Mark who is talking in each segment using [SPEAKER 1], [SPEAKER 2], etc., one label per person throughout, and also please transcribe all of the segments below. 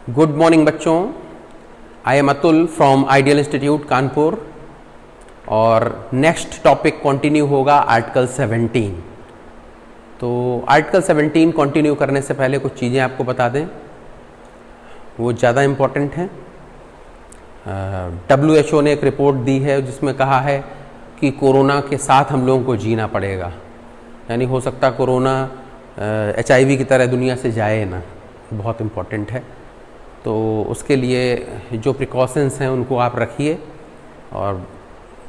[SPEAKER 1] Good morning बच्चों, I am Atul from ideal institute Kanpur और next topic continue होगा article 17। तो आर्टिकल 17 कंटिन्यू करने से पहले कुछ चीज़ें आपको बता दें, वो ज़्यादा इम्पोर्टेंट हैं। WHO ने एक रिपोर्ट दी है जिसमें कहा है कि कोरोना के साथ हम लोगों को जीना पड़ेगा, यानी हो सकता कोरोना HIV की तरह दुनिया से जाए ना, बहुत इम्पोर्टेंट है। तो उसके लिए जो प्रिकॉशंस हैं उनको आप रखिए और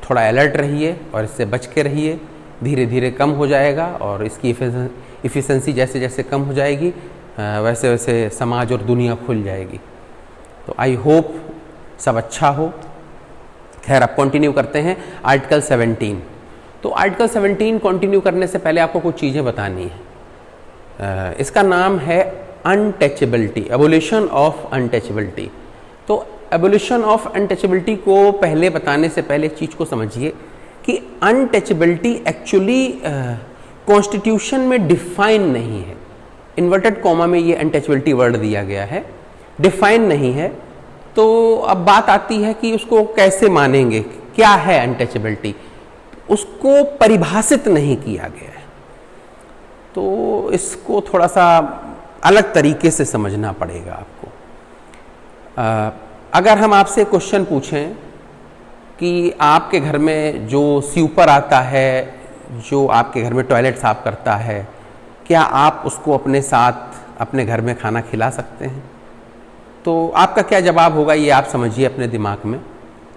[SPEAKER 1] थोड़ा अलर्ट रहिए और इससे बच के रहिए। धीरे धीरे कम हो जाएगा और इसकी इफ़िशेंसी जैसे जैसे कम हो जाएगी वैसे वैसे समाज और दुनिया खुल जाएगी। तो आई होप सब अच्छा हो। खैर, अब कंटिन्यू करते हैं आर्टिकल 17। तो आर्टिकल 17 कंटिन्यू करने से पहले आपको कुछ चीज़ें बतानी है। इसका नाम है अनटचेबिलिटी, एबोलिशन ऑफ अनटचेबिलिटी। तो एबोलिशन ऑफ अनटचेबिलिटी को पहले बताने से पहले एक चीज़ को समझिए कि अनटचेबिलिटी एक्चुअली कॉन्स्टिट्यूशन में डिफाइन नहीं है। इन्वर्टेड कॉमा में ये अनटचेबिलिटी वर्ड दिया गया है, डिफाइन नहीं है। तो अब बात आती है कि उसको कैसे मानेंगे, क्या है अनटचेबिलिटी, उसको परिभाषित नहीं किया गया है। तो इसको थोड़ा सा अलग तरीके से समझना पड़ेगा आपको। अगर हम आपसे क्वेश्चन पूछें कि आपके घर में जो स्वीपर आता है, जो आपके घर में टॉयलेट साफ करता है, क्या आप उसको अपने साथ अपने घर में खाना खिला सकते हैं? तो आपका क्या जवाब होगा, ये आप समझिए अपने दिमाग में,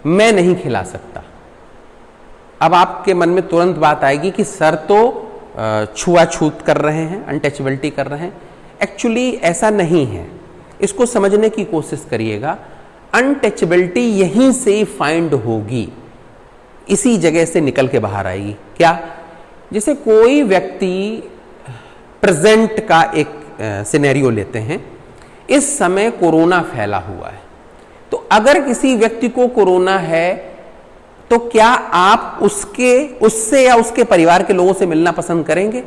[SPEAKER 1] मैं नहीं खिला सकता। अब आपके मन में तुरंत बात आएगी कि सर तो छुआछूत कर रहे हैं, अनटचेबिलिटी कर रहे हैं। एक्चुअली ऐसा नहीं है, इसको समझने की कोशिश करिएगा। अनटचेबिलिटी यहीं से फाइंड होगी, इसी जगह से निकल के बाहर आएगी। क्या? जैसे कोई व्यक्ति प्रेजेंट का एक सिनेरियो लेते हैं, इस समय कोरोना फैला हुआ है। तो अगर किसी व्यक्ति को कोरोना है तो क्या आप उससे या उसके परिवार के लोगों से मिलना पसंद करेंगे?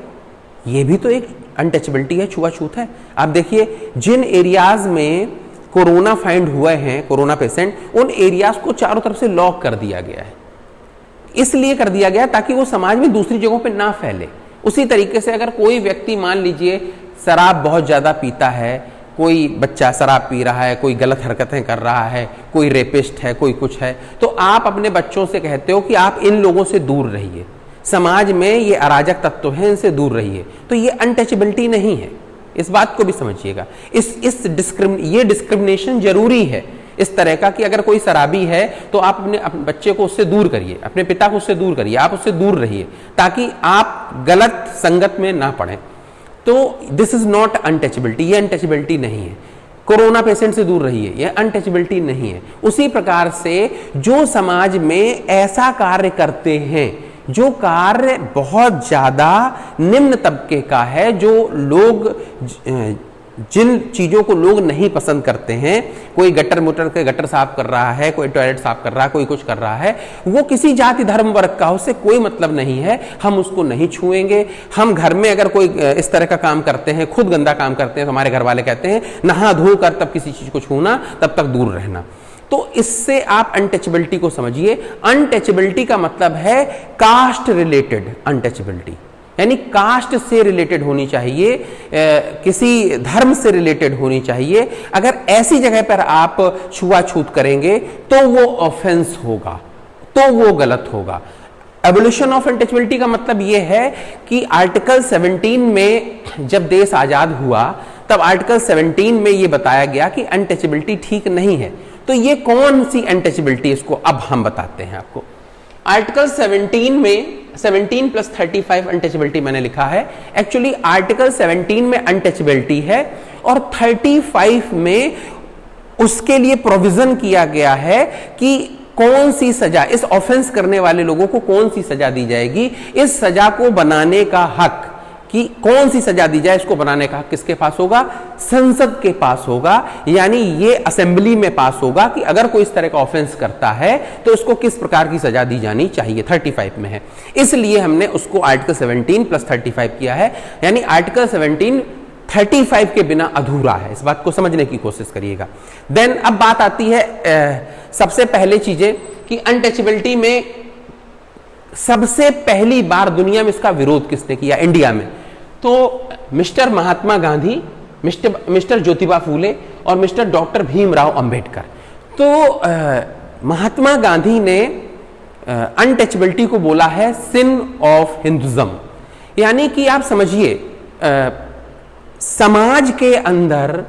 [SPEAKER 1] ये भी तो एक अनटचेबिलिटी है, छुआछूत है। आप देखिए, जिन एरियाज में कोरोना फाइंड हुए हैं, कोरोना पेशेंट, उन एरियाज को चारों तरफ से लॉक कर दिया गया है। इसलिए कर दिया गया ताकि वो समाज में दूसरी जगहों पे ना फैले। उसी तरीके से अगर कोई व्यक्ति मान लीजिए शराब बहुत ज़्यादा पीता है, कोई बच्चा शराब पी रहा है, कोई गलत हरकतें कर रहा है, कोई रेपिस्ट है, कोई कुछ है, तो आप अपने बच्चों से कहते हो कि आप इन लोगों से दूर रहिए, समाज में ये अराजक तत्व हैं, इनसे दूर रहिए। तो ये अनटचेबिलिटी नहीं है, इस बात को भी समझिएगा। ये डिस्क्रिमिनेशन जरूरी है इस तरह का कि अगर कोई शराबी है तो आप अपने बच्चे को उससे दूर करिए, अपने पिता को उससे दूर करिए, आप उससे दूर रहिए ताकि आप गलत संगत में ना पड़ें। तो दिस इज नॉट अनटचेबिलिटी, ये अनटचेबिलिटी नहीं है। कोरोना पेशेंट से दूर रहिए, ये अनटचेबिलिटी नहीं है। उसी प्रकार से जो समाज में ऐसा कार्य करते हैं, जो कार्य बहुत ज्यादा निम्न तबके का है, जो लोग जिन चीजों को लोग नहीं पसंद करते हैं, कोई गटर साफ कर रहा है, कोई टॉयलेट साफ कर रहा है, कोई कुछ कर रहा है, वो किसी जाति धर्म वर्ग का, उससे कोई मतलब नहीं है, हम उसको नहीं छुएंगे। हम घर में अगर कोई इस तरह का काम करते हैं, खुद गंदा काम करते हैं, तो हमारे घर वाले कहते हैं नहा धो कर तब किसी चीज को छूना, तब तक दूर रहना। तो इससे आप अनटचेबिलिटी को समझिए। अनटचेबिलिटी का मतलब है कास्ट रिलेटेड अनटचेबिलिटी, यानी कास्ट से रिलेटेड होनी चाहिए, किसी धर्म से रिलेटेड होनी चाहिए। अगर ऐसी जगह पर आप छुआछूत करेंगे तो वो ऑफेंस होगा, तो वो गलत होगा। एबोलिशन ऑफ अनटचेबिलिटी का मतलब ये है कि आर्टिकल 17 में जब देश आजाद हुआ तब आर्टिकल 17 में ये बताया गया कि अनटचेबिलिटी ठीक नहीं है। तो ये कौन सी अनटचेबिलिटी, इसको अब हम बताते हैं आपको। आर्टिकल 17 में 17 + 35 अनटचेबिलिटी मैंने लिखा है। एक्चुअली आर्टिकल 17 में अनटचेबिलिटी है और 35 में उसके लिए प्रोविजन किया गया है कि कौन सी सजा, इस ऑफेंस करने वाले लोगों को कौन सी सजा दी जाएगी। इस सजा को बनाने का हक, कि कौन सी सजा दी जाए, इसको बनाने का हक किसके पास होगा? संसद के पास होगा। यानी ये असेंबली में पास होगा कि अगर कोई इस तरह का ऑफेंस करता है तो इसको किस प्रकार की सजा दी जानी चाहिए। 35 में है, इसलिए हमने उसको आर्टिकल 17 + 35 किया है। यानी आर्टिकल 17 35 के बिना अधूरा है। इस बात को समझने की कोशिश करिएगा। देन अब बात आती है सबसे पहले चीजें कि अनटचेबिलिटी में सबसे पहली बार दुनिया में इसका विरोध किसने किया इंडिया में, तो मिस्टर महात्मा गांधी, मिस्टर ज्योतिबा फूले और मिस्टर डॉक्टर भीमराव अंबेडकर। तो महात्मा गांधी ने अनटचेबिलिटी को बोला है सिन ऑफ हिंदुइज्म, यानी कि आप समझिए समाज के अंदर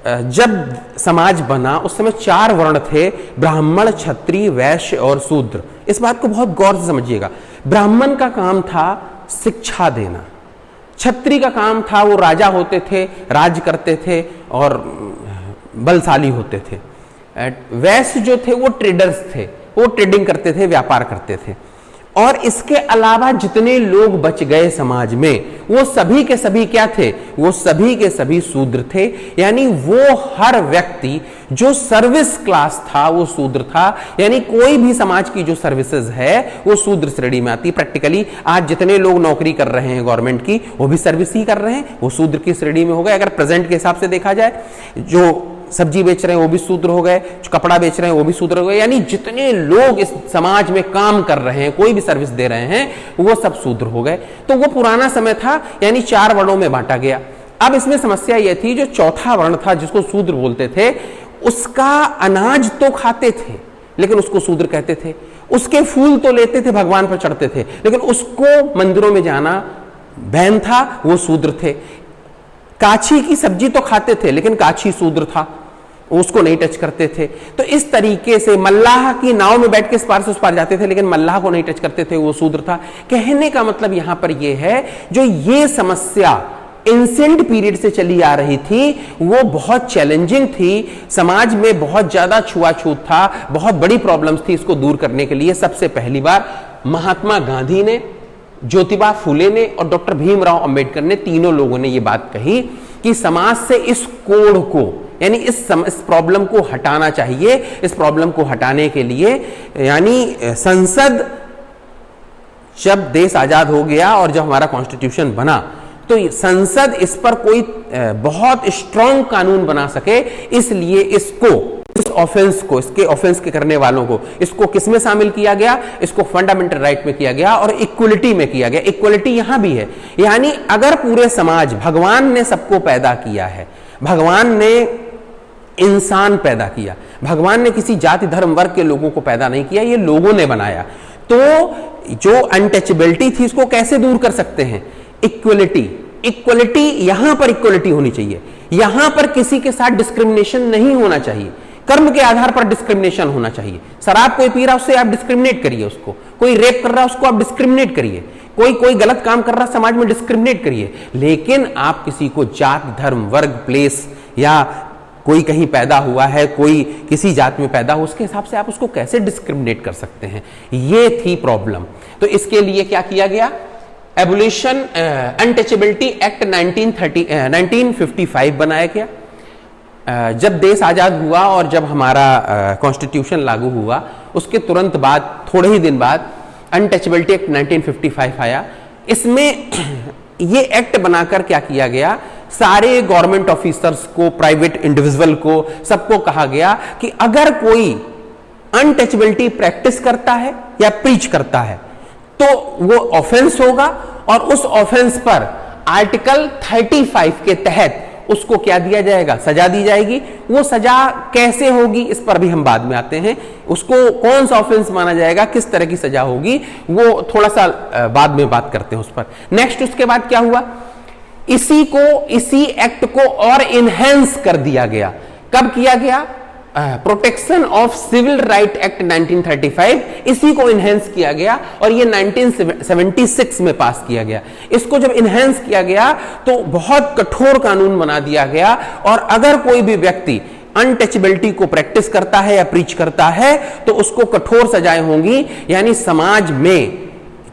[SPEAKER 1] जब समाज बना उस समय 4 वर्ण थे, ब्राह्मण, क्षत्रिय, वैश्य और शूद्र। इस बात को बहुत गौर से समझिएगा। ब्राह्मण का काम था शिक्षा देना, क्षत्रिय का काम था वो राजा होते थे, राज करते थे और बलशाली होते थे। वैश्य जो थे वो ट्रेडर्स थे, वो ट्रेडिंग करते थे, व्यापार करते थे। और इसके अलावा जितने लोग बच गए समाज में वो सभी के सभी क्या थे, वो सभी के सभी शूद्र थे। यानी वो हर व्यक्ति जो सर्विस क्लास था वो शूद्र था। यानी कोई भी समाज की जो सर्विसेज है वो शूद्र श्रेणी में आती है। प्रैक्टिकली आज जितने लोग नौकरी कर रहे हैं गवर्नमेंट की वो भी सर्विस ही कर रहे हैं, वो शूद्र की श्रेणी में हो गए। अगर प्रेजेंट के हिसाब से देखा जाए, जो सब्जी बेच रहे हैं वो भी शूद्र हो गए, जो कपड़ा बेच रहे हैं वो भी शूद्र हो गए। यानी जितने लोग इस समाज में काम कर रहे हैं, कोई भी सर्विस दे रहे हैं, वो सब शूद्र हो गए। तो वो पुराना समय था, यानी 4 वर्णों में बांटा गया। अब इसमें समस्या यह थी, जो चौथा वर्ण था जिसको शूद्र बोलते थे, उसका अनाज तो खाते थे लेकिन उसको शूद्र कहते थे। उसके फूल तो लेते थे, भगवान पर चढ़ते थे, लेकिन उसको मंदिरों में जाना बैन था, वो शूद्र थे। काछी की सब्जी तो खाते थे लेकिन काछी शूद्र था, उसको नहीं टच करते थे। तो इस तरीके से मल्लाह की नाव में बैठ के इस पार से उस पार जाते थे लेकिन मल्लाह को नहीं टच करते थे, वो शूद्र था। कहने का मतलब यहां पर यह है, जो ये समस्या एंशिएंट पीरियड से चली आ रही थी वो बहुत चैलेंजिंग थी, समाज में बहुत ज्यादा छुआछूत था, बहुत बड़ी प्रॉब्लम्स थी। इसको दूर करने के लिए सबसे पहली बार महात्मा गांधी ने, ज्योतिबा फूले ने और डॉक्टर भीमराव अंबेडकर ने, तीनों लोगों ने यह बात कही कि समाज से इस कोड को, यानी इस प्रॉब्लम को हटाना चाहिए। इस प्रॉब्लम को हटाने के लिए, यानी संसद, जब देश आजाद हो गया और जब हमारा कॉन्स्टिट्यूशन बना तो संसद इस पर कोई बहुत स्ट्रांग कानून बना सके, इसलिए इसको, इस ऑफेंस को, इसके ऑफेंस के करने वालों को, इसको किसमें शामिल किया गया, इसको फंडामेंटल राइट में किया गया और इक्वलिटी में किया गया। इक्वलिटी यहां भी है, यानी अगर पूरे समाज, भगवान ने सबको पैदा किया है, भगवान ने इंसान पैदा किया, भगवान ने किसी जाति धर्म वर्ग के लोगों को पैदा नहीं किया, ये लोगों ने बनाया। तो जो अनटचेबिलिटी थी इसको कैसे दूर कर सकते हैं? इक्वलिटी। इक्वलिटी, यहां पर इक्वलिटी होनी चाहिए, यहां पर किसी के साथ डिस्क्रिमिनेशन नहीं होना चाहिए, कर्म के आधार पर डिस्क्रिमिनेशन होना चाहिए। शराब कोई पी रहा उससे आप डिस्क्रिमिनेट करिए, उसको कोई रेप कर रहा उसको आप डिस्क्रिमिनेट करिए, कोई गलत काम कर रहा समाज में डिस्क्रिमिनेट करिए, लेकिन आप किसी को जात धर्म वर्ग प्लेस, या कोई कहीं पैदा हुआ है, कोई किसी जात में पैदा हो, उसके हिसाब से आप उसको कैसे डिस्क्रिमिनेट कर सकते हैं? ये थी प्रॉब्लम। तो इसके लिए क्या किया गया? एबोलिशन अनटचेबिलिटी एक्ट 1955 बनाया गया। जब देश आजाद हुआ और जब हमारा कॉन्स्टिट्यूशन लागू हुआ उसके तुरंत बाद, थोड़े ही दिन बाद अनटचेबिलिटी एक्ट 1955 आया। इसमें ये एक्ट बनाकर क्या किया गया, सारे गवर्नमेंट ऑफिसर्स को, प्राइवेट इंडिविजुअल को, सबको कहा गया कि अगर कोई अनटचेबिलिटी प्रैक्टिस करता है या प्रीच करता है तो वो ऑफेंस होगा और उस ऑफेंस पर आर्टिकल 35 के तहत उसको क्या दिया जाएगा? सजा दी जाएगी। वो सजा कैसे होगी इस पर भी हम बाद में आते हैं, उसको कौन सा ऑफेंस माना जाएगा, किस तरह की सजा होगी, वो थोड़ा सा बाद में बात करते हैं उस पर। नेक्स्ट, उसके बाद क्या हुआ, इसी एक्ट को और इनहेंस कर दिया गया। कब किया गया? Protection of civil right act 1935, इसी को इनहेंस किया गया और ये 1976 में पास किया गया। इसको जब इनहेंस किया गया तो बहुत कठोर कानून बना दिया गया और अगर कोई भी व्यक्ति अनटचेबिलिटी को प्रैक्टिस करता है या प्रीच करता है तो उसको कठोर सजाएं होंगी। यानी समाज में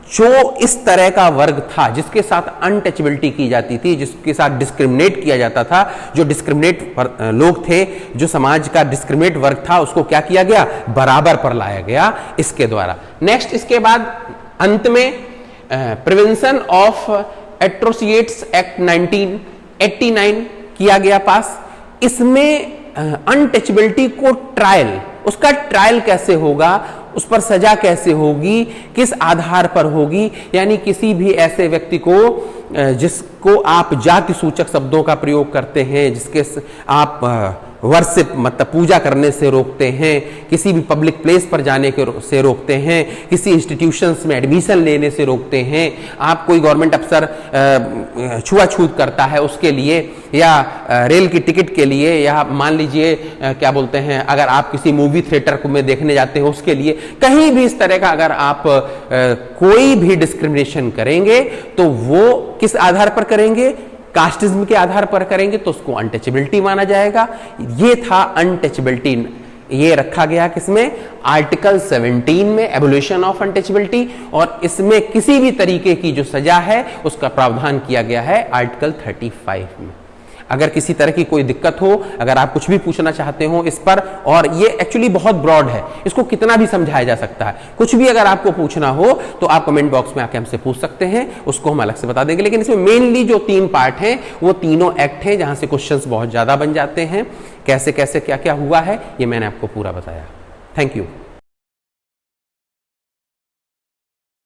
[SPEAKER 1] जो इस तरह का वर्ग था जिसके साथ अनटचेबिलिटी की जाती थी, जिसके साथ डिस्क्रिमिनेट किया जाता था, जो डिस्क्रिमिनेट लोग थे, जो समाज का डिस्क्रिमिनेट वर्ग था, उसको क्या किया गया? बराबर पर लाया गया इसके द्वारा। नेक्स्ट, इसके बाद अंत में प्रिवेंशन ऑफ एट्रोसिएट्स एक्ट 19 89 किया गया पास। इसमें अनटचेबिलिटी को ट्रायल, उसका ट्रायल कैसे होगा, उस पर सजा कैसे होगी, किस आधार पर होगी, यानी किसी भी ऐसे व्यक्ति को जिसको आप जाति सूचक शब्दों का प्रयोग करते हैं, जिसके आप वर्शिप मतलब पूजा करने से रोकते हैं, किसी भी पब्लिक प्लेस पर जाने के से रोकते हैं, किसी इंस्टीट्यूशंस में एडमिशन लेने से रोकते हैं, आप कोई गवर्नमेंट अफसर छुआछूत करता है उसके लिए, या रेल की टिकट के लिए, या मान लीजिए क्या बोलते हैं अगर आप किसी मूवी थिएटर में देखने जाते हैं उसके लिए, कहीं भी इस तरह का अगर आप कोई भी डिस्क्रिमिनेशन करेंगे तो वो किस आधार पर करेंगे, कास्टिज्म के आधार पर करेंगे तो उसको अनटचेबिलिटी माना जाएगा। ये था अनटचेबिलिटी, ये रखा गया किसमें, आर्टिकल 17 में, एबोलिशन ऑफ अनटचेबिलिटी, और इसमें किसी भी तरीके की जो सजा है उसका प्रावधान किया गया है आर्टिकल 35 में। अगर किसी तरह की कोई दिक्कत हो, अगर आप कुछ भी पूछना चाहते हो इस पर, और ये एक्चुअली बहुत ब्रॉड है, इसको कितना भी समझाया जा सकता है, कुछ भी अगर आपको पूछना हो तो आप कमेंट बॉक्स में आके हमसे पूछ सकते हैं, उसको हम अलग से बता देंगे। लेकिन इसमें मेनली जो 3 पार्ट हैं वो तीनों एक्ट हैं जहां से क्वेश्चंस बहुत ज्यादा बन जाते हैं। कैसे कैसे क्या क्या हुआ है ये मैंने आपको पूरा बताया। Thank you.